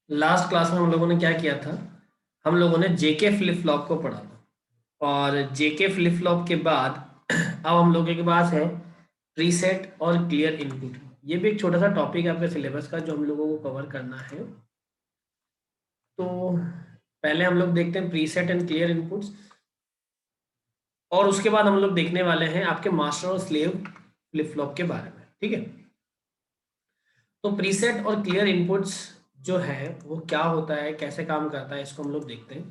Last class में हम लोगों ने क्या किया था? हम लोगों ने जेके फ्लिप फ्लॉप को पढ़ा था और जेके फ्लिप फ्लॉप के बाद अब हम लोगों के पास है प्रीसेट और क्लियर इनपुट। ये भी एक छोटा सा टॉपिक है आपके सिलेबस का जो हम लोगों को कवर करना है। तो पहले हम लोग देखते हैं प्रीसेट एंड क्लियर इनपुट्स और उसके बाद हम लोग देखने वाले हैं आपके मास्टर और स्लेव फ्लिप फ्लॉप के बारे में। ठीक है, तो प्रीसेट और क्लियर इनपुट्स जो है वो क्या होता है, कैसे काम करता है, इसको हम लोग देखते हैं।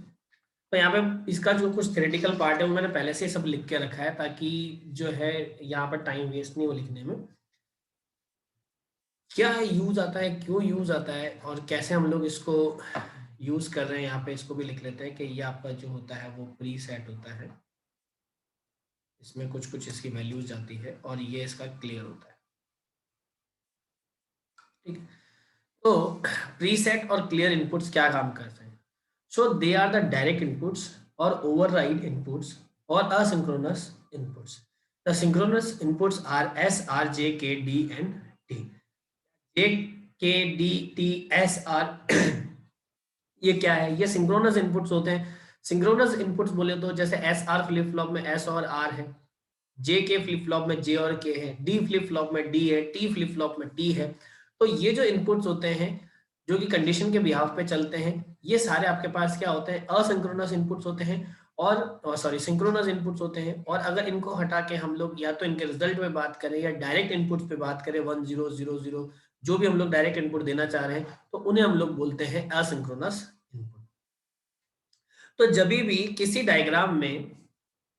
तो यहाँ पे इसका जो कुछ थ्योरेटिकल पार्ट है वो मैंने पहले से ही सब लिख के रखा है ताकि जो है यहाँ पर टाइम वेस्ट नहीं हो लिखने में। क्या यूज आता है, क्यों यूज आता है और कैसे हम लोग इसको यूज कर रहे हैं, यहाँ पे इसको भी लिख लेते हैं कि ये आपका जो होता है वो प्री सेट होता है, इसमें कुछ कुछ इसकी वैल्यूज जाती है और ये इसका क्लियर होता है। ठीक है, तो प्रीसेट और क्लियर इनपुट्स क्या काम करते हैं? So they are the direct inputs और ओवरराइड इनपुट्स और asynchronous inputs. The synchronous inputs are S R J K D and T. J K D T S R ये क्या है? ये सिंक्रोनस इनपुट्स होते हैं। सिंक्रोनस इनपुट्स बोले तो जैसे एस आर फ्लिप फ्लॉप में एस और आर है, जे के फ्लिप फ्लॉप में जे और के है, डी फ्लिप फ्लॉप में डी है, टी फ्लिप फ्लॉप में टी है। तो ये जो इनपुट्स होते हैं जो कि कंडीशन के बिहाफ पे चलते हैं, ये सारे आपके पास क्या होते हैं? असिंक्रोनस इनपुट्स होते हैं और सॉरी सिंक्रोनस इनपुट्स होते हैं। और अगर इनको हटा के हम लोग या तो इनके रिजल्ट पे बात करें या डायरेक्ट इनपुट्स पे बात करें 1 0 0 0, जो भी हम लोग डायरेक्ट इनपुट देना चाह रहे हैं तो उन्हें हम लोग बोलते हैं असिंक्रोनस इनपुट। तो जब भी किसी डायग्राम में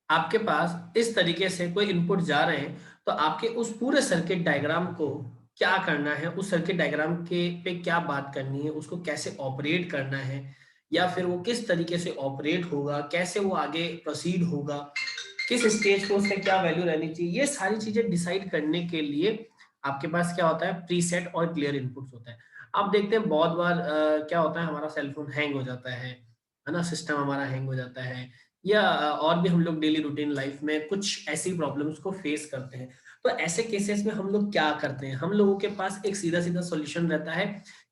आपके पास इस तरीके से कोई इनपुट जा रहे हैं तो आपके उस पूरे सर्किट डायग्राम को क्या करना है, उस सर्किट डायग्राम के पे क्या बात करनी है, उसको कैसे ऑपरेट करना है या फिर वो किस तरीके से ऑपरेट होगा, कैसे वो आगे प्रोसीड होगा, किस स्टेज पे उसका क्या वैल्यू रहनी चाहिए, ये सारी चीजें डिसाइड करने के लिए आपके पास क्या होता है? प्रीसेट और क्लियर इनपुट्स होता है। आप देखते हैं बहुत बार क्या होता है, हमारा सेलफोन हैंग हो जाता है ना, सिस्टम हमारा हैंग हो जाता है या और भी हम लोग डेली रूटीन लाइफ में कुछ ऐसी प्रॉब्लम्स को फेस करते हैं। तो ऐसे केसेस में हम लोग क्या करते हैं? हम लोगों के पास एक सीधा सीधा सॉल्यूशन रहता है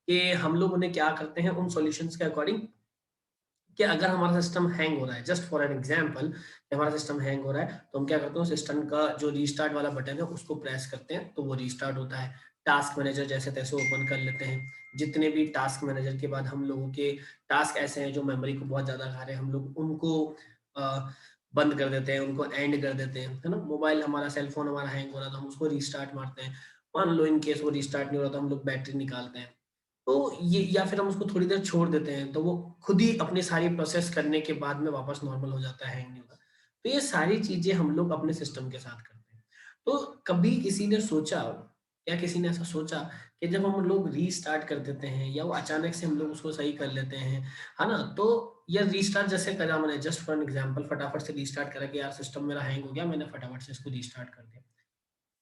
कि हम लोग उन्हें क्या करते हैं, उन सॉल्यूशंस के अकॉर्डिंग कि अगर हमारा सिस्टम हैंग हो रहा है, जस्ट फॉर एन एग्जांपल, हमारा सिस्टम हैंग हो रहा है तो हम क्या करते हैं, सिस्टम का जो रीस्टार्ट वाला बटन है उसको प्रेस करते हैं तो वो रीस्टार्ट होता है। टास्क मैनेजर जैसे तैसे ओपन कर लेते हैं। जितने भी टास्क मैनेजर के बाद हम लोगों के टास्क ऐसे हैं जो मेमोरी को बहुत ज्यादा खा रहे हैं, हम लोग उनको बंद कर देते हैं, उनको एंड कर देते हैं, है ना। मोबाइल हमारा, सेलफोन हमारा हैंग हो रहा था, हम उसको रीस्टार्ट मारते हैं। मान लो इन केस वो रीस्टार्ट नहीं हो रहा तो हम लोग बैटरी निकालते हैं। तो ये या फिर हम उसको थोड़ी देर छोड़ देते हैं तो वो खुद ही अपनी सारी प्रोसेस करने के बाद में वापस नॉर्मल हो जाता है, हैंग नहीं होता। तो ये सारी चीजें हम लोग अपने सिस्टम के साथ करते हैं। तो कभी किसी ने सोचा या किसी ने ऐसा सोचा कि जब हम लोग रीस्टार्ट कर देते हैं या वो अचानक से हम लोग उसको सही कर लेते हैं, है ना, तो या रीस्टार्ट जैसे करा मैंने, जस्ट फॉर एन एग्जांपल, फटाफट से रीस्टार्ट करा कि यार सिस्टम मेरा हैंग हो गया, मैंने फटाफट से इसको रीस्टार्ट कर दिया।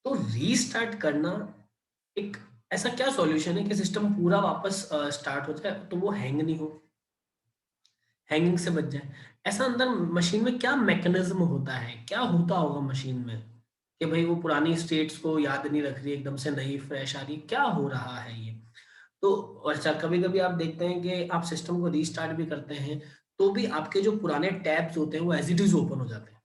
तो रीस्टार्ट करना एक ऐसा क्या सॉल्यूशन है कि सिस्टम पूरा वापस स्टार्ट हो जाए तो वो हैंग नहीं हो, हैंगिंग से बच जाए? ऐसा अंदर मशीन में क्या मैकेनिज्म होता है, क्या होता होगा मशीन में कि भाई वो पुरानी स्टेट्स को याद नहीं रख रही, एकदम से नई फ्रेश आ रही, क्या हो रहा है ये? तो अच्छा, कभी कभी आप देखते हैं कि आप सिस्टम को रीस्टार्ट भी करते हैं तो भी आपके जो पुराने टैब्स होते हैं वो एज इट इज ओपन हो जाते हैं,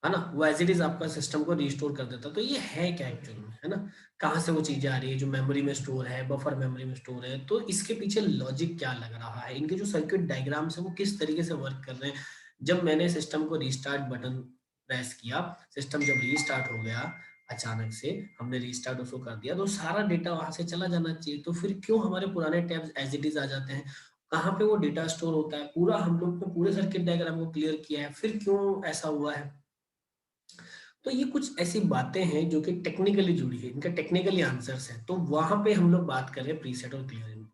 है ना। वो एज इट इज आपका सिस्टम को रिस्टोर कर देता है। तो ये है क्या एक्चुअल में, है ना? कहाँ से वो चीजें आ रही है जो मेमोरी में स्टोर है, बफर मेमोरी में स्टोर है, तो इसके पीछे लॉजिक क्या लग रहा है, इनके जो सर्किट डायग्राम्स है वो किस तरीके से वर्क कर रहे हैं। जब मैंने सिस्टम को रीस्टार्ट बटन प्रेस किया, सिस्टम जब रीस्टार्ट हो गया, अचानक से हमने रीस्टार्ट उसको कर दिया तो सारा डेटा वहां से चला जाना चाहिए, तो फिर क्यों हमारे पुराने टैब्स एज इट इज आ जाते हैं? कहाँ पे वो डेटा स्टोर होता है? पूरा हम लोग ने पूरे सर्किट डायग्राम को क्लियर किया है, फिर क्यों ऐसा हुआ है? तो ये कुछ ऐसी बातें हैं जो कि टेक्निकली जुड़ी है, इनका टेक्निकली आंसर्स है, तो वहां पे हम लोग बात कर रहे हैं प्रीसेट और क्लियर इनपुट्स।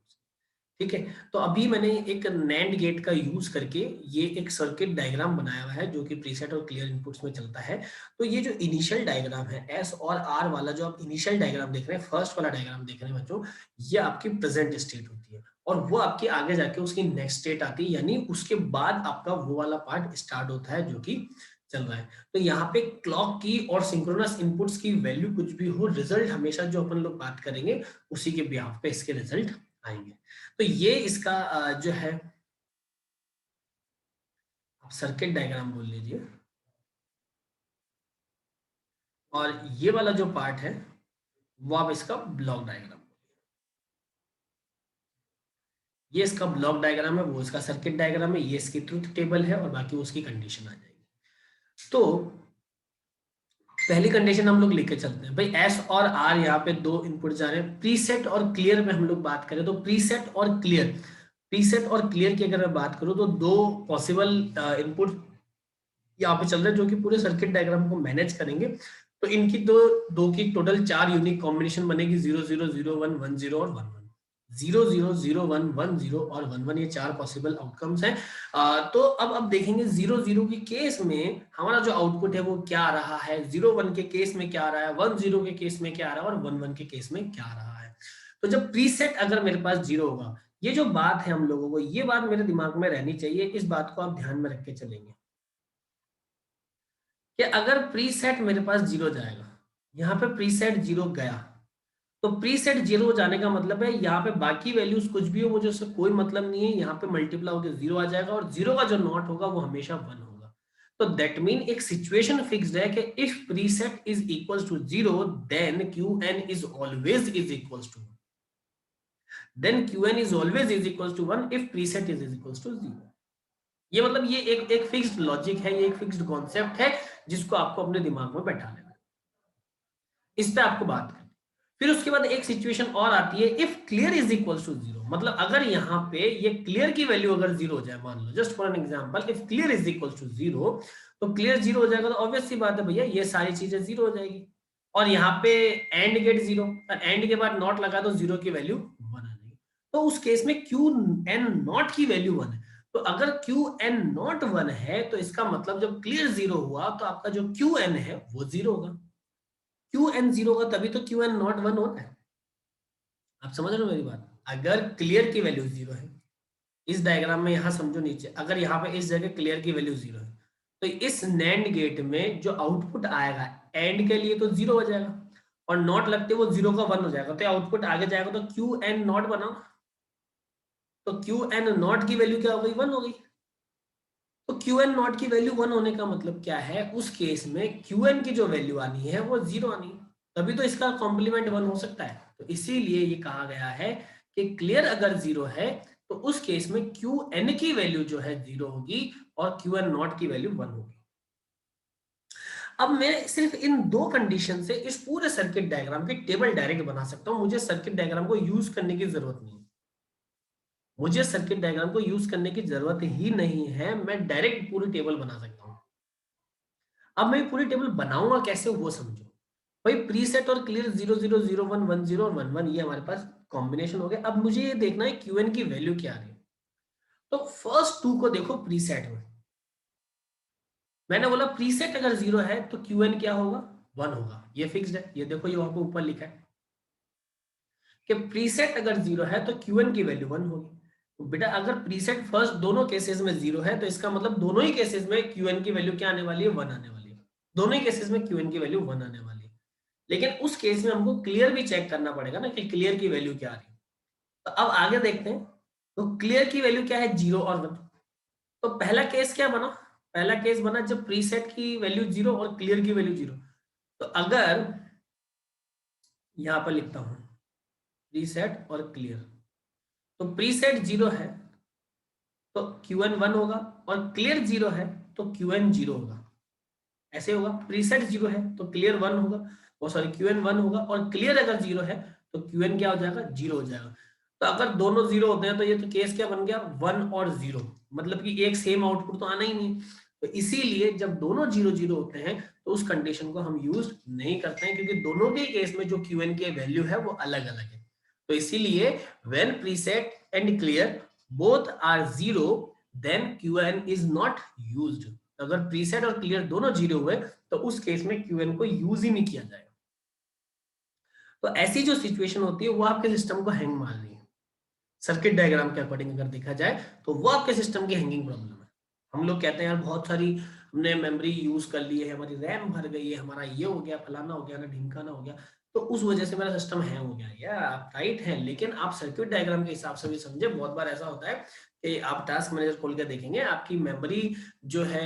ठीक है, तो अभी मैंने एक नैंड गेट का यूज करके ये एक सर्किट डायग्राम बनाया हुआ है जो कि प्रीसेट और क्लियर इनपुट्स में चलता है। तो ये जो इनिशियल डायग्राम है एस और आर वाला, जो आप इनिशियल डायग्राम देख रहे हैं, फर्स्ट वाला डायग्राम देख रहे हैं बच्चों, ये आपकी प्रेजेंट स्टेट होती है और वो आपकी आगे जाके उसकी नेक्स्ट स्टेट आती है, यानी उसके बाद आपका वो वाला पार्ट स्टार्ट होता है जो कि चल रहा है। तो यहाँ पे क्लॉक की और सिंक्रोनस इनपुट्स की वैल्यू कुछ भी हो, रिजल्ट हमेशा जो अपन लोग बात करेंगे उसी के बिहाफ पे इसके रिजल्ट आएंगे। तो ये इसका जो है आप सर्किट डायग्राम बोल लीजिए, और ये वाला जो पार्ट है वो आप इसका ब्लॉक डायग्राम, ये इसका ब्लॉक डायग्राम है, वो इसका सर्किट डायग्राम है, ये इसकी ट्रुथ टेबल है, और बाकी उसकी कंडीशन आ जाएगी। तो पहली कंडीशन हम लोग लेके चलते हैं भाई, एस और आर यहाँ पे दो इनपुट जा रहे हैं। प्रीसेट और क्लियर में हम लोग बात करें तो प्रीसेट और क्लियर, प्रीसेट और क्लियर की अगर मैं बात करूं तो दो पॉसिबल इनपुट यहाँ पे चल रहे हैं जो कि पूरे सर्किट डायग्राम को मैनेज करेंगे। तो इनकी दो दो की टोटल 4 यूनिक कॉम्बिनेशन बनेगी, 0 0 0 1 1 0 और 1 1। 0 0 0 1 1 0 और 1 1, ये 4 पॉसिबल आउटकम्स हैं। तो अब देखेंगे 0 0 के केस में हमारा जो आउटपुट है वो क्या आ रहा है, 0 1 के केस में क्या आ रहा है, 1 0 के केस में क्या आ रहा है, और 1 1 के केस में क्या आ रहा है। तो जब प्रीसेट अगर मेरे पास 0 होगा, ये जो बात है हम लोगों को, ये बात मेरे दिमाग में रहनी चाहिए, इस बात को आप ध्यान में रख के चलेंगे कि अगर प्रीसेट मेरे पास 0 जाएगा, यहाँ पे प्रीसेट 0 गया, तो प्रीसेट 0 जाने का मतलब है यहाँ पे बाकी वैल्यूज कुछ भी हो, मुझे उससे कोई मतलब नहीं है, यहाँ पे मल्टीप्लाई होकर 0 आ जाएगा, और 0 का जो नॉट होगा वो हमेशा 1 होगा। तो दैट मीन एक सिचुएशन फिक्स्ड है कि if preset is equal to 0 then Q n is always is equal to 1, then Q n is always is equal to 1 if preset is equal to 0। ये मतलब ये एक फिक्स्ड लॉजिक है, ये एक फिक्स्ड कॉन्सेप्ट है जिसको आपको अपने दिमाग में बैठा लेना है, इस पे आपको बात करनी। फिर उसके बाद एक सिचुएशन और आती है, if clear is equal to 0, मतलब अगर यहाँ पे ये क्लियर की वैल्यू अगर 0 हो जाए, मान लो just for an example, if clear is equal to 0, तो क्लियर 0 हो जाएगा तो ऑब्वियस सी बात है भैया ये सारी चीजें 0 हो जाएगी, और यहाँ पे एंड गेट 0, एंड के बाद नॉट लगा तो 0 की वैल्यू 1 आ जाएगी। तो उस केस में क्यू एन नॉट की वैल्यू 1 है, तो अगर क्यू एन नॉट 1 है तो इसका मतलब जब क्लियर 0 हुआ तो आपका जो क्यू एन है वो 0 होगा। क्यू एन 0 होगा तभी तो क्यू एन नॉट 1 होना है। आप समझ रहे हो मेरी बात? अगर क्लियर की वैल्यू 0 है, इस डायग्राम में यहां समझो नीचे, अगर यहाँ पे इस जगह क्लियर की वैल्यू 0 है, तो इस नैंड गेट में जो आउटपुट आएगा एंड के लिए तो 0 हो जाएगा, और नॉट लगते वो 0 का 1 हो जाएगा, तो आउटपुट आगे जाएगा, तो क्यू एन नॉट बना, तो क्यू एन नॉट की वैल्यू क्या हो गई, 1 हो गई। तो क्यू एन नॉट की वैल्यू 1 होने का मतलब क्या है, उस केस में क्यू एन की जो वैल्यू आनी है वो 0 आनी है, तभी तो इसका कॉम्प्लीमेंट 1 हो सकता है। तो इसीलिए ये कहा गया है कि क्लियर अगर 0 है तो उस केस में क्यू एन की वैल्यू जो है 0 होगी, और क्यू एन नॉट की वैल्यू 1 होगी। अब मैं सिर्फ इन दो कंडीशन से इस पूरे सर्किट डायग्राम की टेबल डायरेक्ट बना सकता हूं, मुझे सर्किट डायग्राम को यूज करने की जरूरत नहीं है, मुझे सर्किट डायग्राम को यूज करने की जरूरत ही नहीं है, मैं डायरेक्ट पूरी टेबल बना सकता हूं। अब मैं पूरी टेबल बनाऊंगा कैसे वो समझो भाई, प्रीसेट और क्लियर 0 0 0 1 1 0 और 1 1 ये हमारे पास कॉम्बिनेशन हो गया। अब मुझे ये देखना है क्यूएन की वैल्यू क्या आ रही है। तो फर्स्ट टू को देखो प्रीसेट में, मैंने बोला प्रीसेट अगर 0 है तो क्यूएन क्या होगा, 1 होगा, ये फिक्स्ड है, ये देखो ये वहां पे ऊपर लिखा है कि प्रीसेट अगर 0 है तो क्यूएन की वैल्यू 1 होगी। तो बेटा अगर प्रीसेट फर्स्ट दोनों केसेस में 0 है तो इसका मतलब दोनों ही केसेस में क्यूएन की वैल्यू क्या आने वाली है, 1 आने वाली है, दोनों ही केसेस में क्यूएन की वैल्यू 1 आने वाली है। लेकिन उस केस में हमको क्लियर भी चेक करना पड़ेगा ना कि क्लियर की वैल्यू क्या आ रही है। तो अब आगे देखते हैं, तो क्लियर की वैल्यू क्या है, 0 और 1। तो पहला केस क्या बना, पहला केस बना जब प्रीसेट की वैल्यू 0 और क्लियर की वैल्यू 0। तो अगर यहां पर लिखता हूं प्रीसेट और क्लियर, तो प्रीसेट 0 है तो क्यूएन 1 होगा, और क्लियर 0 है तो क्यूएन 0 होगा, ऐसे होगा। प्रीसेट 0 है तो क्लियर 1 होगा, और सॉरी क्यूएन 1 होगा, और क्लियर अगर 0 है तो क्यूएन क्या हो जाएगा, 0 हो जाएगा। तो अगर दोनों 0 होते हैं तो ये तो केस क्या बन गया, 1 और 0, मतलब कि एक सेम आउटपुट तो आना ही नहीं। तो इसीलिए जब दोनों 0 0 होते हैं तो उस कंडीशन को हम यूज नहीं करते हैं, क्योंकि दोनों के केस में जो क्यूएन की वैल्यू है वो अलग अलग है। तो इसीलिए when preset and clear both are 0 then Q n is not used. अगर प्रीसेट और क्लियर दोनों 0 हुए तो उस केस में क्यूएन को यूज ही नहीं किया जाएगा। तो ऐसी जो सिचुएशन होती है वो आपके सिस्टम को हैंग मार रही है, सर्किट डायग्राम के अकॉर्डिंग अगर देखा जाए तो वो आपके सिस्टम की हैंगिंग प्रॉब्लम है। हम लोग कहते हैं यार बहुत सारी हमने मेमोरी यूज कर ली है, हमारी रैम भर गई है, हमारा ये हो गया, फलाना हो गया ना, ढिमकाना हो गया। तो उस वजह से मेरा सिस्टम हैंग हो गया। या आप राइट हैं, लेकिन आप सर्किट डायग्राम के हिसाब से भी समझे। बहुत बार ऐसा होता है कि आप टास्क मैनेजर खोल के देखेंगे, आपकी मेमोरी जो है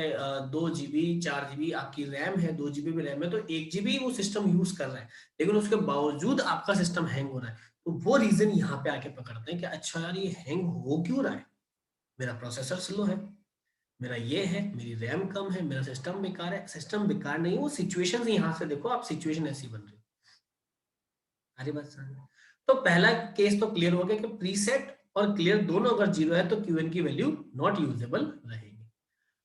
2 GB 4 GB आपकी रैम है, 2 GB भी रैम है, तो 1 GB वो सिस्टम यूज कर रहा है, लेकिन उसके बावजूद आपका सिस्टम हैंग हो रहा है। तो वो रीजन यहाँ पे आके पकड़ते हैं कि अच्छा यार ये हैंग हो क्यों रहा है, मेरा प्रोसेसर स्लो है, मेरा ये है, मेरी रैम कम है, मेरा सिस्टम बेकार है। सिस्टम बेकार नहीं, वो सिचुएशन यहाँ से देखो, आप सिचुएशन ऐसी बन रही है। अरे बस, तो पहला केस तो क्लियर हो गया कि प्रीसेट और क्लियर दोनों अगर जीरो है तो क्यूएन की वैल्यू नॉट यूजेबल रहेगी।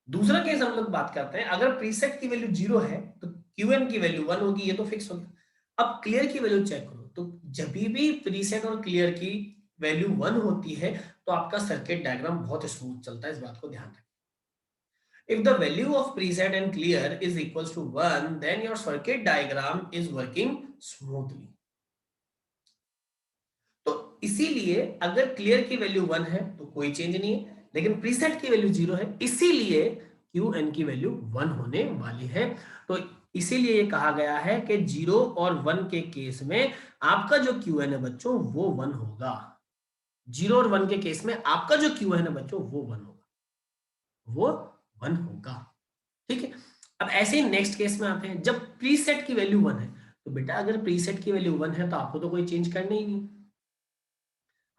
दूसरा केस हम लोग बात करते हैं, अगर प्रीसेट की वैल्यू जीरो है तो क्यूएन की वैल्यू 1 होगी, ये तो फिक्स होगा। अब क्लियर की वैल्यू चेक करो, तो जब भी प्रीसेट और क्लियर की वैल्यू 1 होती है तो आपका सर्किट डायग्राम बहुत स्मूथ चलता है, इस बात को ध्यान रखें। If the value of preset and clear is equals to 1, then your circuit diagram is working smoothly. तो इसीलिए अगर क्लियर की वैल्यू 1 है तो कोई चेंज नहीं है, लेकिन प्रीसेट की वैल्यू 0 है, इसीलिए क्यू एन की वैल्यू 1 होने वाली है। तो इसीलिए ये कहा गया है कि 0 और 1 के केस में आपका जो क्यू एन है बच्चों वो 1 होगा। 0 और 1 के केस में आपका जो क्यू एन है बच्चों वो 1 होगा, वो 1 होगा। ठीक है। अब ऐसे ही नेक्स्ट केस में आते हैं, जब प्रीसेट की वैल्यू 1 है, तो बेटा अगर प्रीसेट की वैल्यू 1 है तो आपको तो कोई चेंज करना ही नहीं,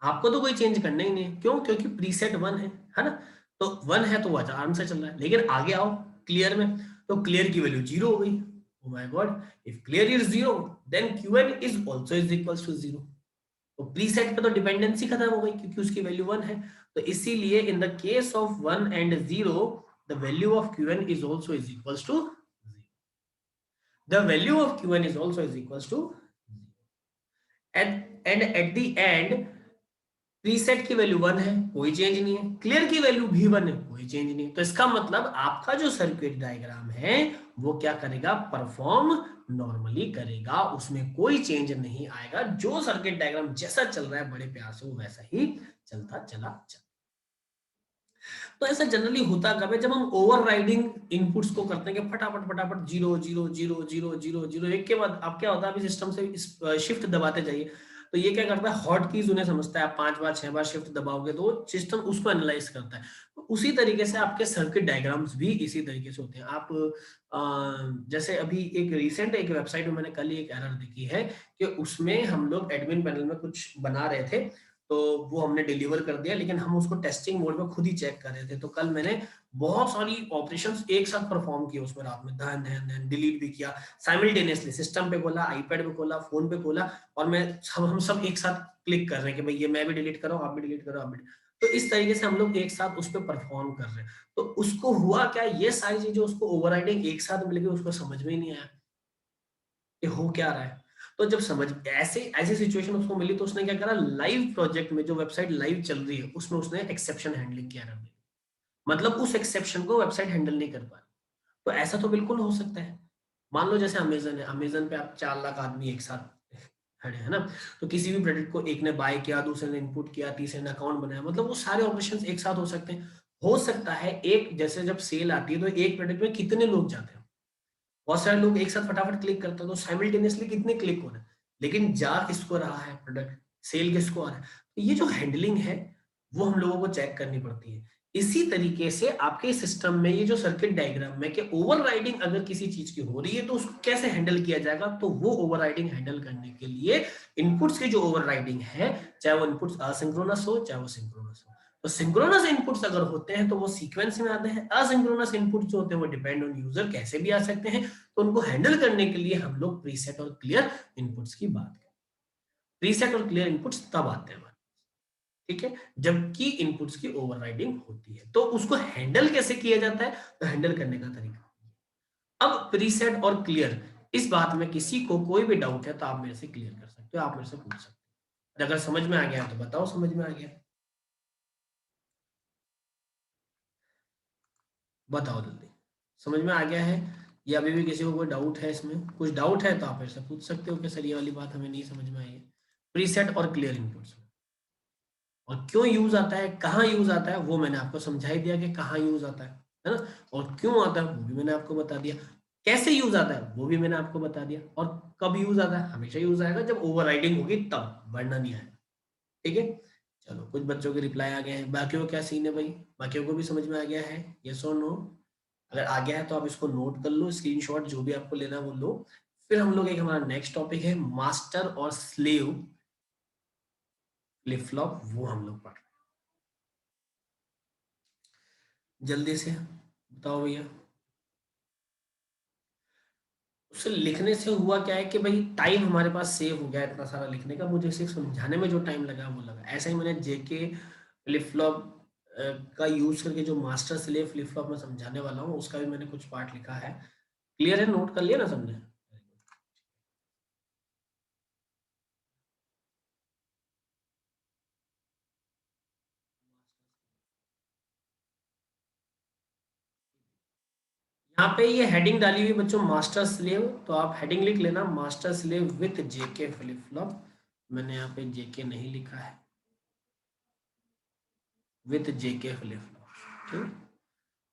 आपको तो कोई चेंज करना ही नहीं। क्यों? क्योंकि प्रीसेट 1 है ना, तो 1 है तो वो आराम से चल रहा है। लेकिन आगे आओ क्लियर में, तो क्लियर की वैल्यू 0 हो गई। Oh my god, if clear is 0 then Q n is also is equals to 0। तो प्रीसेट पे तो डिपेंडेंसी खत्म हो गई क्योंकि उसकी वैल्यू 1 है। तो इसीलिए in the case of 1 and 0 the value of Q n is also is equals to 0। The value of Qn is also is equals to 0. And at the end preset की वैल्यू 1 है, कोई चेंज नहीं है, clear की value भी 1 है, कोई change नहीं है। तो इसका मतलब आपका जो सर्किट डायग्राम है वो क्या करेगा, परफॉर्म नॉर्मली करेगा, उसमें कोई चेंज नहीं आएगा। जो सर्किट डायग्राम जैसा चल रहा है बड़े प्यार से वो वैसा ही चलता चला। तो ऐसा जनरली होता कब है, जब हम ओवरराइडिंग इनपुट्स को करते हैं कि फटाफट फटाफट 0 0 0 0 0 0 एक के बाद अब क्या होता है, अभी सिस्टम से शिफ्ट दबाते जाइए, तो ये क्या करता है, हॉट कीज उन्हें समझता है। आप 5 बार 6 बार शिफ्ट दबाओगे तो सिस्टम उसको एनालाइज करता है। तो उसी तरीके से आपके सर्किट डायग्राम्स भी इसी तरीके से होते हैं। आप जैसे अभी एक रिसेंट एक वेबसाइट में मैंने कल ही एक एरर देखी है कि उसमें हम लोग एडमिन पैनल में कुछ बना रहे थे, तो वो हमने डिलीवर कर दिया, लेकिन हम उसको टेस्टिंग मोड में खुद ही चेक कर रहे थे। तो कल मैंने बहुत सारी ऑपरेशंस एक साथ परफॉर्म किए उसमें, रात में धन धन धन डिलीट भी किया साइमल्टेनियसली, सिस्टम पे खोला, आईपैड पे खोला, फोन पे खोला, और मैं हम सब एक साथ क्लिक कर रहे हैं कि भाई ये मैं भी डिलीट कर रहा हूँ, आप भी डिलीट करो, आप भी। तो इस तरीके से हम लोग एक साथ उस पर परफॉर्म कर रहे हैं। तो उसको हुआ क्या, ये सारी चीजें उसको ओवरराइडिंग एक साथ मिल गई, उसको समझ में ही नहीं आया कि हो क्या रहा है। तो जब समझ ऐसे ऐसी सिचुएशन उसको मिली तो उसने क्या करा, लाइव प्रोजेक्ट में जो वेबसाइट लाइव चल रही है उसमें उसने एक्सेप्शन हैंडलिंग किया रहा, मतलब उस एक्सेप्शन को वेबसाइट हैंडल नहीं कर पा रही। तो ऐसा तो बिल्कुल हो सकता है। मान लो जैसे अमेजन है, अमेजन पे आप 4 लाख आदमी एक साथ खड़े हैं ना, तो किसी भी प्रोडक्ट को एक ने बाय किया, दूसरे ने इनपुट किया, तीसरे ने अकाउंट बनाया, मतलब वो सारे ऑपरेशंस एक साथ हो सकते हैं। हो सकता है एक जैसे जब सेल आती है तो एक प्रोडक्ट में कितने लोग जाते हैं, बहुत सारे लोग एक साथ फटाफट क्लिक करते हैं, तो साइमल्टेनियसली कितने क्लिक हो रहे हैं, लेकिन जा किसको रहा है प्रोडक्ट, सेल किसको आ रहा है। तो ये जो हैंडलिंग है वो हम लोगों को चेक करनी पड़ती है। इसी तरीके से आपके सिस्टम में ये जो सर्किट डायग्राम में कि ओवरराइडिंग अगर किसी चीज की हो रही है तो उसको कैसे हैंडल किया जाएगा, तो वो ओवरराइडिंग हैंडल करने के लिए इनपुट्स की जो ओवरराइडिंग है, चाहे वो इनपुट्स असिंक्रोनस हो चाहे वो सिंक्रोनस हो। तो सिंक्रोनस इनपुट्स अगर होते हैं तो वो सीक्वेंस में आते हैं, असिंक्रोनस इनपुट्स जो होते हैं वो डिपेंड ऑन यूजर, कैसे भी आ सकते हैं। तो उनको हैंडल करने के लिए हम लोग प्रीसेट और क्लियर इनपुट्स की बात करें। प्रीसेट और क्लियर इनपुट्स तब आते हैं, ठीक है, जबकि इनपुट्स की ओवरराइडिंग होती है। तो उसको हैंडल कैसे किया जाता है, तो हैंडल करने का तरीका। अब प्रीसेट और क्लियर, इस बात में किसी को कोई भी डाउट है तो आप मेरे से क्लियर कर सकते हो, आप मेरे से पूछ सकते हो। अगर समझ में आ गया तो बताओ समझ में आ गया, बताओ जल्दी। समझ में आ गया है या अभी भी किसी को कोई डाउट है, इसमें कुछ डाउट है तो आप मेरे से पूछ सकते हो कि सर ये वाली बात हमें नहीं समझ में आई है। प्रीसेट और क्लियर इनपुट्स और क्यों यूज आता है, कहाँ यूज आता है, वो मैंने आपको समझा ही दिया कि कहाँ यूज आता है ना, और क्यों आता है वो भी मैंने आपको बता दिया। कैसे यूज आता है वो भी मैंने आपको बता दिया, और कब यूज आता है, हमेशा यूज आएगा जब ओवरराइडिंग होगी तब, वरना नहीं आएगा। ठीक है, चलो कुछ बच्चों के रिप्लाई आ गए हैं, बाकियों का क्या सीन है भाई, बाकियों को भी समझ में आ गया है, यस और नो? अगर आ गया है तो आप इसको नोट कर लो, स्क्रीनशॉट जो भी आपको लेना है वो लो। फिर हम लोग एक हमारा नेक्स्ट टॉपिक है मास्टर और स्लेव फ्लिप फ्लॉप, वो हम लोग पढ़ रहे हैं। जल्दी से बताओ भैया। उसे लिखने से हुआ क्या है कि भाई टाइम हमारे पास सेव हो गया इतना सारा लिखने का, मुझे सिर्फ समझाने में जो टाइम लगा वो लगा। ऐसा ही मैंने जेके फ्लिप फ्लॉप का यूज करके जो मास्टर स्लेव फ्लिप फ्लॉप में समझाने वाला हूँ उसका भी मैंने कुछ पार्ट लिखा है। क्लियर है, नोट कर लिया ना सबने? यहाँ पे ये हेडिंग डाली हुई बच्चों मास्टर स्लेव, तो आप हेडिंग लिख लेना master slave with JK flip flop. मैंने यहाँ पे जेके नहीं लिखा है, विथ जेके फ्लिप फ्लॉप। ठीक,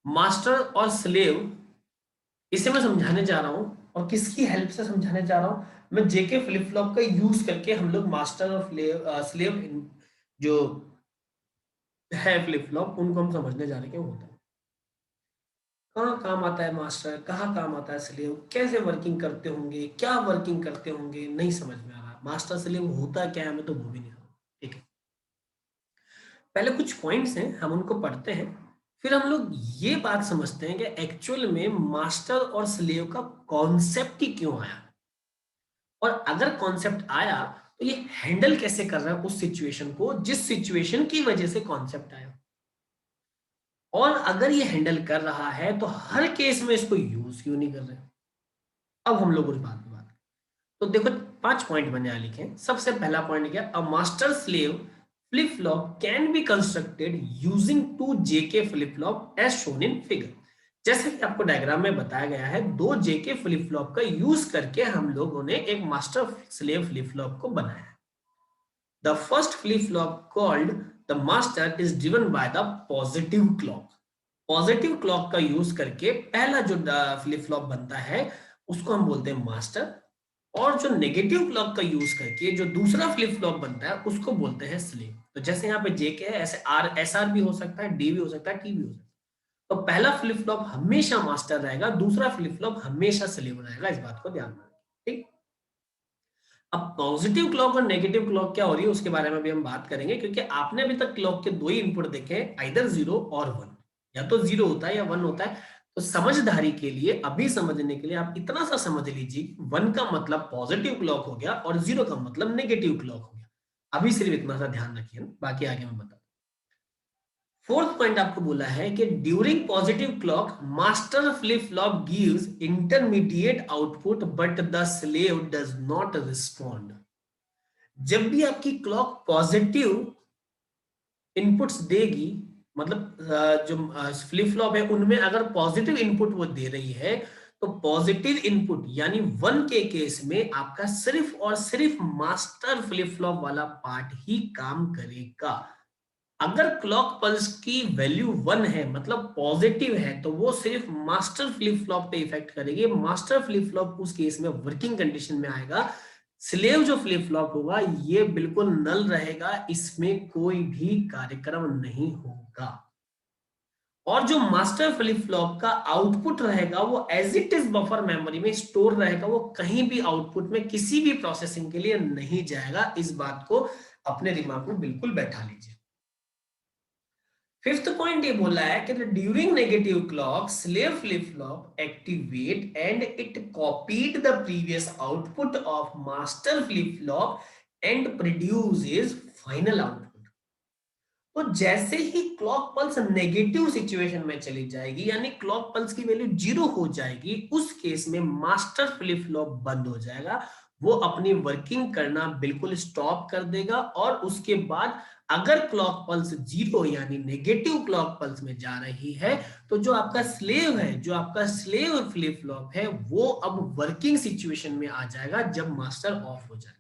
मास्टर और स्लेव इसे मैं समझाने जा रहा हूँ, और किसकी हेल्प से समझाने जा रहा हूँ, मैं जेके फ्लिप फ्लॉप का यूज करके हम लोग मास्टर और स्लेव जो है फ्लिप फ्लॉप उनको हम समझने जा रहे हैं क्या होता है, कहाँ काम आता है मास्टर, कहाँ काम आता है स्लेव, कैसे वर्किंग करते होंगे, क्या वर्किंग करते होंगे, नहीं समझ में आ रहा मास्टर स्लेव होता क्या है, हमें तो वो भी नहीं समझ। ठीक है, पहले कुछ पॉइंट्स हैं हम उनको पढ़ते हैं, फिर हम लोग ये बात समझते हैं कि एक्चुअल में मास्टर और स्लेव का कॉन्सेप्ट ही क्यों आया, और अगर कॉन्सेप्ट आया तो ये हैंडल कैसे कर रहा है उस सिचुएशन को जिस सिचुएशन की वजह से कॉन्सेप्ट आया, और अगर ये हैंडल कर रहा है तो हर केस में इसको यूज क्यों नहीं कर रहे। अब हम लोग उस बात पे बात, तो देखो 5 पॉइंट मैंने यहाँ लिखे हैं। सबसे पहला पॉइंट क्या, a master slave flip flop can be constructed using two JK flip flop as shown in figure. जैसे कि आपको डायग्राम में बताया गया है, दो जेके फ्लिप फ्लॉप का यूज करके हम लोगों ने एक मास्टर स्लेव फ्लिप फ्लॉप को बनाया है। The first flip-flop called the master is driven by the positive clock. Positive clock का यूज करके पहला जो फ्लिप फ्लॉप बनता है उसको हम बोलते हैं मास्टर, और जो नेगेटिव क्लॉक का यूज करके जो दूसरा फ्लिप फ्लॉप बनता है उसको बोलते हैं स्लेव। तो जैसे यहाँ पे जे के है, ऐसे आर एस आर भी हो सकता है, डी भी हो सकता है, टी भी हो सकता है। तो पहला फ्लिप फ्लॉप हमेशा मास्टर रहेगा, दूसरा फ्लिप फ्लॉप हमेशा स्लेव रहेगा, इस बात को ध्यान में रखें। ठीक, अब पॉजिटिव क्लॉक और नेगेटिव क्लॉक क्या हो रही है उसके बारे में भी हम बात करेंगे, क्योंकि आपने अभी तक क्लॉक के दो ही इनपुट देखे, आइदर 0 और 1, या तो 0 होता है या 1 होता है। तो समझदारी के लिए, अभी समझने के लिए आप इतना सा समझ लीजिए, 1 का मतलब पॉजिटिव क्लॉक हो गया और 0 का मतलब नेगेटिव क्लॉक हो गया। अभी सिर्फ इतना सा ध्यान रखिए ना, बाकी आगे मैं बता। फोर्थ पॉइंट आपको बोला है कि during positive clock master flip flop gives intermediate output but the slave does not respond. जब भी आपकी क्लॉक पॉजिटिव इनपुट्स देगी, मतलब जो फ्लिप फ्लॉप है उनमें अगर पॉजिटिव इनपुट वो दे रही है, तो पॉजिटिव इनपुट यानी 1 के केस में आपका सिर्फ और सिर्फ मास्टर फ्लिप फ्लॉप वाला पार्ट ही काम करेगा। अगर क्लॉक पल्स की वैल्यू 1 है मतलब पॉजिटिव है, तो वो सिर्फ मास्टर फ्लिप फ्लॉप पे इफेक्ट करेगी, मास्टर फ्लिप फ्लॉप उस केस में वर्किंग कंडीशन में आएगा। स्लेव जो फ्लिप फ्लॉप होगा ये बिल्कुल नल रहेगा, इसमें कोई भी कार्यक्रम नहीं होगा, और जो मास्टर फ्लिप फ्लॉप का आउटपुट रहेगा वो as it is buffer memory में स्टोर रहेगा, वो कहीं भी आउटपुट में किसी भी प्रोसेसिंग के लिए नहीं जाएगा। इस बात को अपने दिमाग में बिल्कुल बैठा लीजिए। फिफ्थ पॉइंट ये बोला है कि during negative clock slave flip flop activate and it copied the previous output of master flip flop and produces final output. तो जैसे ही क्लॉक पल्स नेगेटिव सिचुएशन में चली जाएगी, यानी क्लॉक पल्स की वैल्यू 0 हो जाएगी, उस केस में मास्टर फ्लिप फ्लॉप बंद हो जाएगा, वो अपनी वर्किंग करना बिल्कुल स्टॉप कर देगा, और उसके बाद अगर क्लॉक पल्स 0 यानी नेगेटिव क्लॉक पल्स में जा रही है, तो जो आपका स्लेव है, जो आपका स्लेव फ्लिप फ्लॉप है, वो अब वर्किंग सिचुएशन में आ जाएगा जब मास्टर ऑफ हो जाएगा।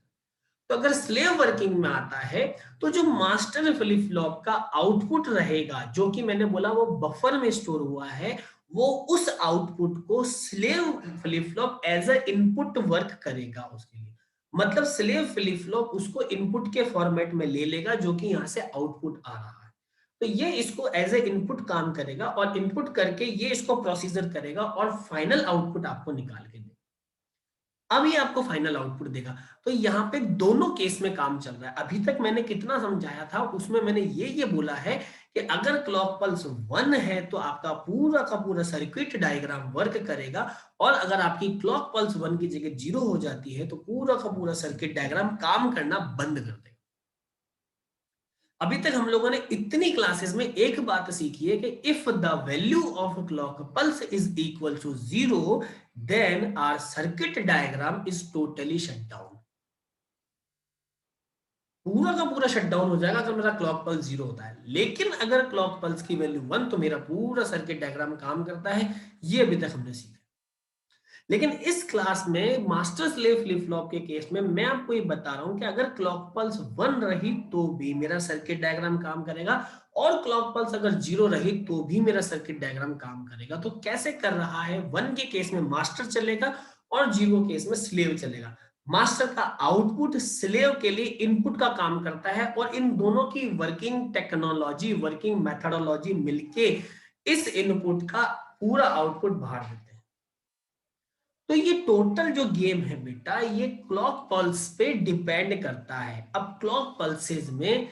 तो अगर स्लेव वर्किंग में आता है, तो जो मास्टर फ्लिप फ्लॉप का आउटपुट रहेगा, जो कि मैंने बोला वो बफर में स्टोर हुआ है, वो उस आउटपुट को slave flip flop as a input work करेगा उसके लिए। मतलब स्लेव फ्लिप फ्लॉप उसको इनपुट के फॉर्मेट में ले लेगा जो कि यहाँ से आउटपुट आ रहा है। तो ये इसको एज ए इनपुट काम करेगा और इनपुट करके ये इसको प्रोसीजर करेगा और फाइनल आउटपुट आपको निकाल के देगा। अब ये आपको फाइनल आउटपुट देगा। तो यहाँ पे दोनों केस में काम चल रहा है। अभी तक मैंने कितना समझाया था उसमें मैंने ये बोला है कि अगर क्लॉक पल्स 1 है तो आपका पूरा का पूरा सर्किट डायग्राम वर्क करेगा, और अगर आपकी क्लॉक पल्स 1 की जगह 0 हो जाती है तो पूरा का पूरा सर्किट डायग्राम काम करना बंद कर देगा। अभी तक हम लोगों ने इतनी क्लासेस में एक बात सीखी है कि if the value of clock pulse is equal to 0 then our circuit diagram is totally shut down. पूरा का पूरा शट डाउन हो जाएगा अगर मेरा क्लॉक पल्स 0 होता है। लेकिन अगर क्लॉक पल्स की वैल्यू 1 तो मेरा पूरा सर्किट डायग्राम काम करता है। ये अभी तक हमने सीखा। लेकिन इस क्लास में मास्टर स्लेव फ्लिप फ्लॉप के केस में मैं आपको ये बता रहा हूं कि अगर क्लॉक पल्स 1 रही तो भी मेरा सर्किट डायग्राम काम करेगा, और क्लॉक पल्स अगर 0 रही तो भी मेरा सर्किट डायग्राम काम करेगा। तो कैसे कर रहा है? 1 के केस में मास्टर चलेगा और 0 केस में स्लेव चलेगा। मास्टर का आउटपुट स्लेव के लिए इनपुट का काम करता है, और इन दोनों की वर्किंग टेक्नोलॉजी, वर्किंग मेथडोलॉजी मिलके इस इनपुट का पूरा आउटपुट बाहर देते हैं। तो ये टोटल जो गेम है बेटा, ये क्लॉक पल्स पे डिपेंड करता है। अब क्लॉक पल्सेस में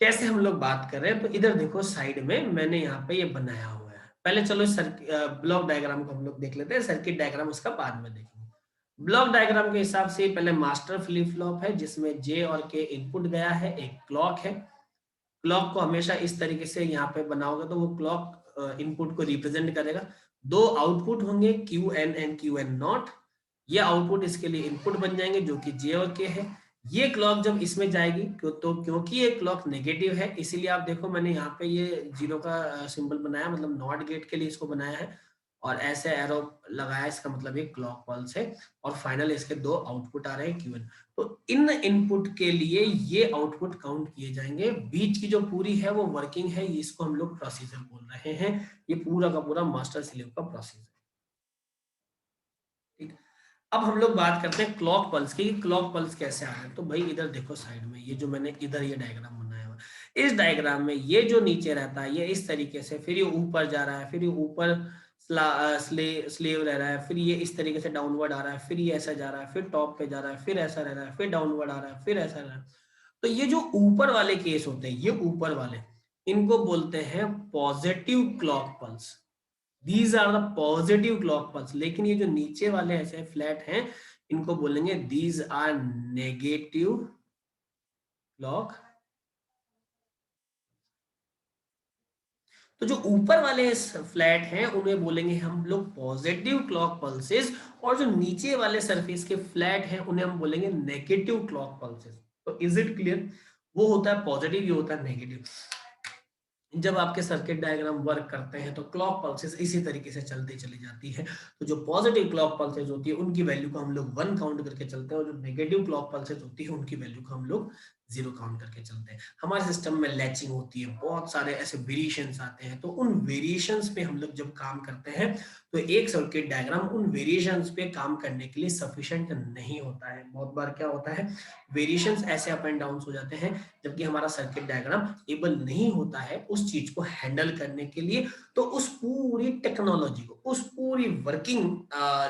कैसे हम लोग बात कर रहे हैं, तो इधर देखो साइड में मैंने यहाँ पे ये बनाया हुआ है। पहले चलो ब्लॉक डायग्राम को हम लोग देख लेते हैं, सर्किट डायग्राम उसका बाद में देखेंगे। ब्लॉक डायग्राम के हिसाब से पहले मास्टर फ्लिप फ्लॉप है जिसमें जे और के इनपुट गया है, एक क्लॉक है। क्लॉक को हमेशा इस तरीके से यहाँ पे बनाओगे तो वो क्लॉक इनपुट को रिप्रेजेंट करेगा। दो आउटपुट होंगे Q N and Q N not. ये आउटपुट इसके लिए इनपुट बन जाएंगे जो कि जे और के है। ये क्लॉक जब इसमें जाएगी तो क्योंकि ये क्लॉक नेगेटिव है इसीलिए आप देखो मैंने यहाँ पे ये जीरो का सिंबल बनाया, मतलब नॉट गेट के लिए इसको बनाया है, और ऐसे एरो लगाया, इसका मतलब ये क्लॉक पल्स है। और फाइनल इसके दो आउटपुट आ रहे हैं क्यू एन। तो इन इनपुट के लिए ये आउटपुट काउंट किए जाएंगे। बीच की जो पूरी है वो वर्किंग है, इसको हम लोग प्रोसीजर बोल रहे हैं। ये पूरा का पूरा मास्टर स्लेव का प्रोसीजर। ठीक। अब हम लोग बात करते हैं क्लॉक पल्स की। क्लॉक पल्स कैसे आ रहे हैं, तो भाई इधर देखो साइड में ये जो मैंने इधर ये डायग्राम बनाया हुआ, इस डायग्राम में ये जो नीचे रहता है ये इस तरीके से, फिर ये ऊपर जा रहा है, फिर ये ऊपर स्लेव रह रहा है, फिर ये इस तरीके से डाउनवर्ड आ रहा है, फिर ये ऐसा जा रहा है, फिर टॉप पे जा रहा है, फिर ऐसा रह रहा है, फिर डाउनवर्ड आ रहा है, फिर ऐसा रह रहा है। तो ये जो ऊपर वाले केस होते हैं, ये ऊपर वाले, इनको बोलते हैं positive clock pulse. These are the positive clock pulse. लेकिन ये जो नीचे वाले ऐसे फ्लैट हैं इनको बोलेंगे दीज आर नेगेटिव क्लॉक। तो जो ऊपर वाले फ्लैट हैं उन्हें बोलेंगे हम लोग पॉजिटिव क्लॉक पल्सेस, और जो नीचे वाले सरफेस के फ्लैट हैं उन्हें हम बोलेंगे नेगेटिव क्लॉक पल्सेस। तो इज इट क्लियर? वो होता है पॉजिटिव, ये होता है नेगेटिव। जब आपके सर्किट डायग्राम वर्क करते हैं तो क्लॉक पल्सेस इसी तरीके से चलती चली जाती है। तो जो पॉजिटिव क्लॉक पल्सेस होती है उनकी वैल्यू को हम लोग 1 काउंट करके चलते हैं, और जो नेगेटिव क्लॉक पल्सेस होती है उनकी वैल्यू को हम लोग 0 काउंट करके चलते हैं। हमारे सिस्टम में लैचिंग होती है, बहुत सारे ऐसे वेरिएशंस आते हैं, तो उन वेरिएशंस पे हम लोग जब काम करते हैं तो एक सर्किट डायग्राम उन वेरिएशंस पे काम करने के लिए सफिशिएंट नहीं होता है। बहुत बार क्या होता है, वेरिएशंस ऐसे अप एंड डाउन हो जाते हैं जबकि हमारा सर्किट डायग्राम एबल नहीं होता है उस चीज को हैंडल करने के लिए। तो उस पूरी टेक्नोलॉजी को, उस पूरी वर्किंग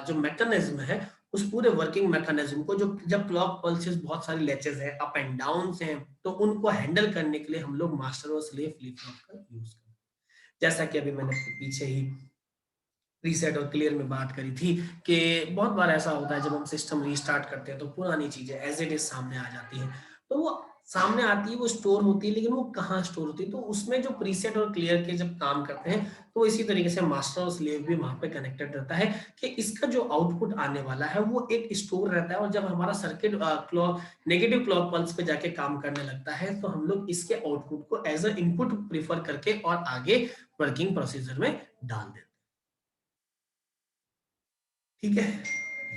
जो मैकेनिज्म है, उस पूरे वर्किंग मैकेनिज्म को, जो जब क्लॉक पल्सेस बहुत सारी लैचेस हैं, अप एंड डाउन हैं, तो उनको हैंडल करने के लिए हम लोग मास्टर और स्लेव फ्लिप फ्लॉप का यूज करते हैं। जैसा कि अभी मैंने पीछे ही रीसेट और क्लियर में बात करी थी कि बहुत बार ऐसा होता है जब हम सिस्टम रीस्टार्ट करते हैं तो पुरानी चीजें एज इट इज सामने आ जाती हैं। तो वो सामने आती है, वो स्टोर होती है, लेकिन वो कहाँ स्टोर होती है, तो उसमें जो प्रीसेट और क्लियर के जब काम करते हैं तो इसी तरीके से मास्टर और स्लेव भी वहां पे कनेक्टेड रहता है कि इसका जो आउटपुट आने वाला है वो एक स्टोर रहता है, और जब हमारा circuit clock negative clock pulse पे जाके काम करने लगता है तो हम लोग इसके आउटपुट को एज अ इनपुट प्रीफर करके और आगे वर्किंग प्रोसीजर में डाल देते हैं। ठीक है।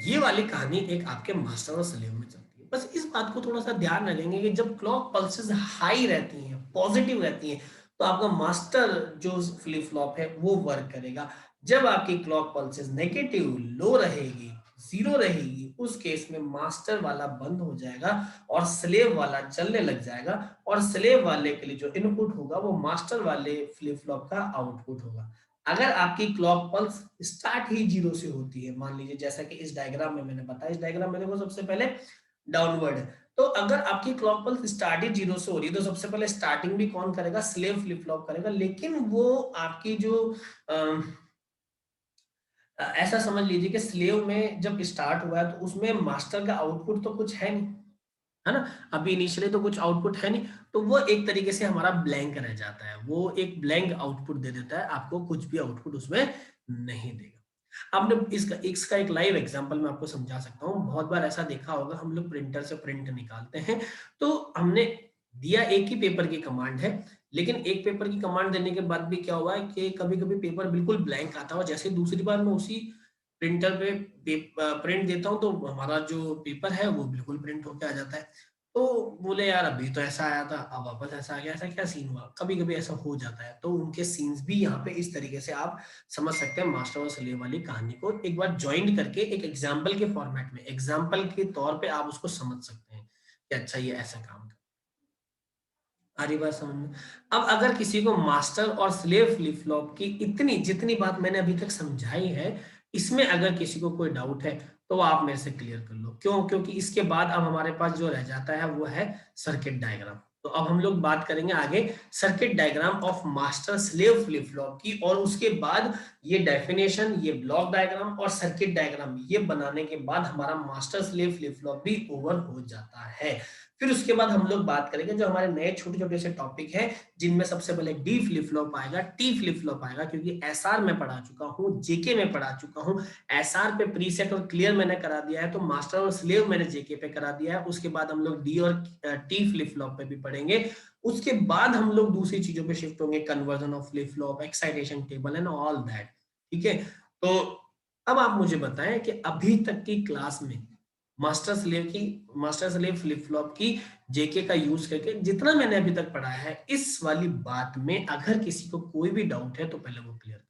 ये वाली कहानी एक आपके मास्टर और स्लेव में चलती है। बस इस बात को थोड़ा सा ध्यान रखेंगे कि जब क्लॉक पल्सेस हाई रहती हैं, पॉजिटिव रहती हैं, तो आपका मास्टर जो फ्लिप फ्लॉप है वो वर्क करेगा। जब आपकी क्लॉक पल्सेस नेगेटिव लो रहेगी, जीरो रहेगी, उस केस में मास्टर वाला बंद हो जाएगा और स्लेव वाला चलने लग जाएगा, और स्लेव वाले के लिए जो इनपुट होगा वो मास्टर वाले फ्लिप फ्लॉप का आउटपुट होगा। अगर आपकी क्लॉक पल्स स्टार्ट ही जीरो से होती है, मान लीजिए जैसा कि इस डायग्राम में मैंने बताया, इस डायग्राम में देखो सबसे पहले डाउनवर्ड है, तो अगर आपकी क्लॉक पल्स स्टार्ट ही जीरो से हो रही है तो सबसे पहले स्टार्टिंग भी कौन करेगा, स्लेव फ्लिप फ्लॉप करेगा। लेकिन वो आपकी जो ऐसा समझ लीजिए कि स्लेव में जब स्टार्ट हुआ है तो उसमें मास्टर का आउटपुट तो कुछ है नहीं, है ना, अभी इनिशियली तो कुछ आउटपुट है नहीं, तो वो एक तरीके से हमारा ब्लैंक रह जाता है, वो एक ब्लैंक आउटपुट दे देता है, आपको कुछ भी आउटपुट उसमें नहीं देगा। आपने इसका एक लाइव एग्जांपल मैं आपको समझा सकता हूँ। बहुत बार ऐसा देखा होगा, हम लोग प्रिंटर से प्रिंट निकालते हैं, तो हमने दिया एक ही पेपर की कमांड है, लेकिन एक पेपर की कमांड देने के बाद भी क्या हुआ है कि कभी कभी पेपर बिल्कुल ब्लैंक आता है, जैसे दूसरी बार मैं उसी प्रिंटर पे प्रिंट देता हूँ तो हमारा जो पेपर है वो बिल्कुल प्रिंट होके आ जाता है। तो बोले यार अभी तो ऐसा आया था, अब वापस ऐसा आ गया, ऐसा क्या सीन हुआ, कभी कभी ऐसा हो जाता है। तो उनके सीन्स भी यहाँ पे इस तरीके से आप समझ सकते हैं मास्टर और स्लेव वाली कहानी को एक बार ज्वाइंट करके एक एग्जाम्पल के फॉर्मेट में, एग्जाम्पल के तौर पे आप उसको समझ सकते हैं कि अच्छा ये ऐसा काम कर। आ रही बात समझ में? अब अगर किसी को मास्टर और स्लेव फ्लिप फ्लॉप की इतनी जितनी बात मैंने अभी तक समझाई है, इसमें अगर किसी को कोई डाउट है तो आप मेरे से क्लियर कर लो। क्यों? क्योंकि इसके बाद अब हमारे पास जो रह जाता है वो है सर्किट डायग्राम। तो अब हम लोग बात करेंगे आगे circuit diagram of master slave flip flop की, और उसके बाद ये डेफिनेशन, ये ब्लॉक डायग्राम और सर्किट डायग्राम ये बनाने के बाद हमारा मास्टर स्लेव फ्लिप फ्लॉप भी ओवर हो जाता है। फिर उसके बाद हम लोग बात करेंगे जो हमारे नए छोटे छोटे से टॉपिक हैं, जिनमें सबसे पहले डी फ्लिप फ्लॉप आएगा, टी फ्लिप फ्लॉप आएगा, क्योंकि एसआर में पढ़ा चुका हूं, जेके में पढ़ा चुका हूं, एसआर पे प्रीसेट और क्लियर मैंने करा दिया है, तो मास्टर और स्लेव मैंने जेके पे करा दिया है। उसके बाद हम लोग डी और टी फ्लिप फ्लॉप पे भी पढ़ेंगे। उसके बाद हम लोग दूसरी चीजों पे शिफ्ट होंगे, conversion of flip flop, excitation table and all that. ठीक है, तो अब आप मुझे बताएं कि अभी तक की क्लास में मास्टर स्लेव फ्लिप फ्लॉप की जेके का यूज करके जितना मैंने अभी तक पढ़ा है, इस वाली बात में अगर किसी को कोई भी डाउट है तो पहले वो क्लियर।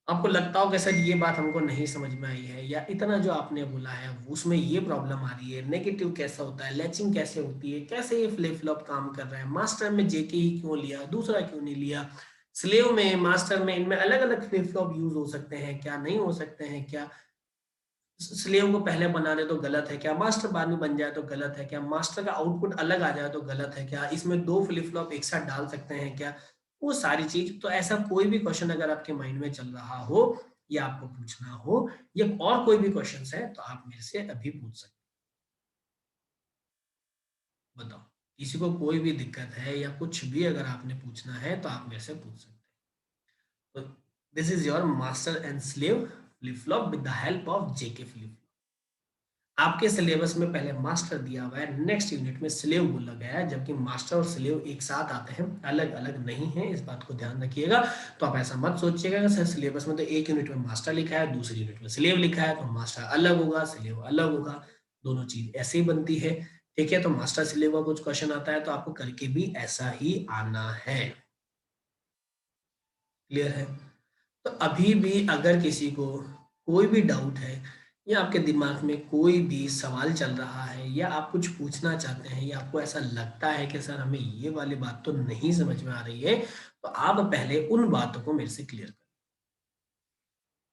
आपको लगता हो कि सर ये बात हमको नहीं समझ में आई है, या इतना जो आपने बोला है उसमें ये प्रॉब्लम आ रही है, नेगेटिव कैसा होता है, लैचिंग कैसे होती है, कैसे ये फ्लिप फ्लॉप काम कर रहा है, मास्टर में जेके ही क्यों लिया, दूसरा क्यों नहीं लिया, स्लेव में मास्टर में इनमें अलग अलग फ्लिप फ्लॉप यूज हो सकते हैं क्या, नहीं हो सकते हैं क्या, स्लेव को पहले बना दे तो गलत है क्या, मास्टर बाद में बन जाए तो गलत है क्या, मास्टर का आउटपुट अलग आ जाए तो गलत है क्या, इसमें दो फ्लिप फ्लॉप एक साथ डाल सकते हैं क्या, वो सारी चीज। तो ऐसा कोई भी क्वेश्चन अगर आपके माइंड में चल रहा हो या आपको पूछना हो, या और कोई भी क्वेश्चन है तो आप मेरे से अभी पूछ सकते हैं। बताओ, किसी को कोई भी दिक्कत है या कुछ भी अगर आपने पूछना है तो आप मेरे से पूछ सकते हैं। तो this is your master and slave flip flop with the help of JK flip. आपके सिलेबस में पहले मास्टर दिया हुआ है, नेक्स्ट यूनिट में स्लेव बोला गया है, जबकि मास्टर और स्लेव एक साथ आते हैं, अलग अलग नहीं है, इस बात को ध्यान रखिएगा। तो आप ऐसा मत सोचिएगा कि सर सिलेबस में तो एक यूनिट में मास्टर लिखा है, दूसरी यूनिट में स्लेव लिखा है, तो मास्टर अलग होगा स्लेव अलग होगा, दोनों चीज ऐसे ही बनती है। ठीक है, तो मास्टर स्लेव का कुछ क्वेश्चन आता है तो आपको करके भी ऐसा ही आना है। क्लियर है? तो अभी भी अगर किसी को कोई भी डाउट है, या आपके दिमाग में कोई भी सवाल चल रहा है, या आप कुछ पूछना चाहते हैं, या आपको ऐसा लगता है कि सर हमें ये वाली बात तो नहीं समझ में आ रही है, तो आप पहले उन बातों को मेरे से क्लियर करें।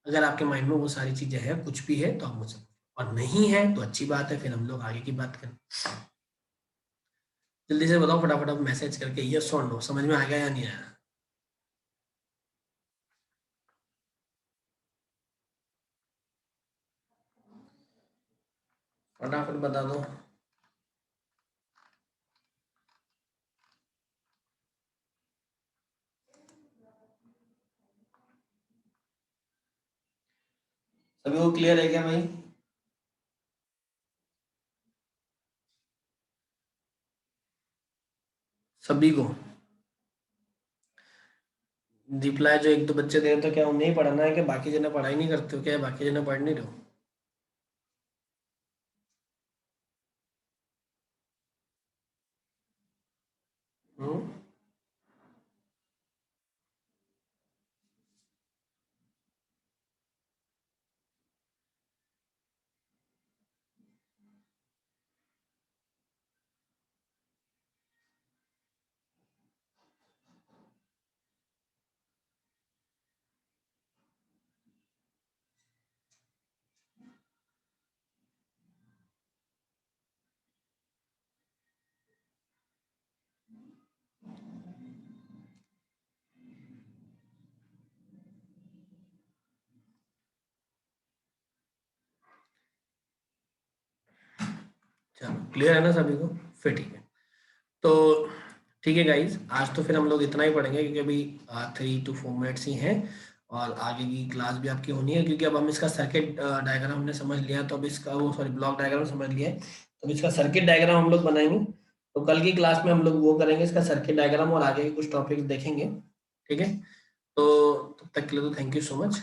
अगर आपके माइंड में वो सारी चीजें हैं, कुछ भी है, तो आप मुझसे पूछें। और नहीं है तो अच्छी बात है, फिर हम लोग आगे की बात करें। जल्दी से बताओ फटाफट, आप मैसेज करके यस और नो, समझ में आ गया या नहीं आया? फटाफट बता दो। सभी को क्लियर है क्या भाई? सभी को रिप्लाई जो एक दो बच्चे दे तो क्या उन्हें ही पढ़ाना है, कि बाकी जने पढ़ाई नहीं करते हो क्या, बाकी जने पढ़ नहीं रहे हो? हम्म? चलो क्लियर है ना सभी को, फिर ठीक है। तो ठीक है गाइज, आज तो फिर हम लोग इतना ही पढ़ेंगे क्योंकि अभी 3 to 4 मिनट्स ही हैं और आगे की क्लास भी आपकी होनी है, क्योंकि अब हम इसका सर्किट डायग्राम हमने समझ लिया, तो अब इसका वो सॉरी ब्लॉक डायग्राम समझ लिया है, तो अब इसका सर्किट डायग्राम हम लोग बनाएंगे। तो कल की क्लास में हम लोग वो करेंगे, इसका सर्किट डायग्राम और आगे के कुछ टॉपिक्स देखेंगे। ठीक है, तो तब तक के लिए तो थैंक यू सो मच।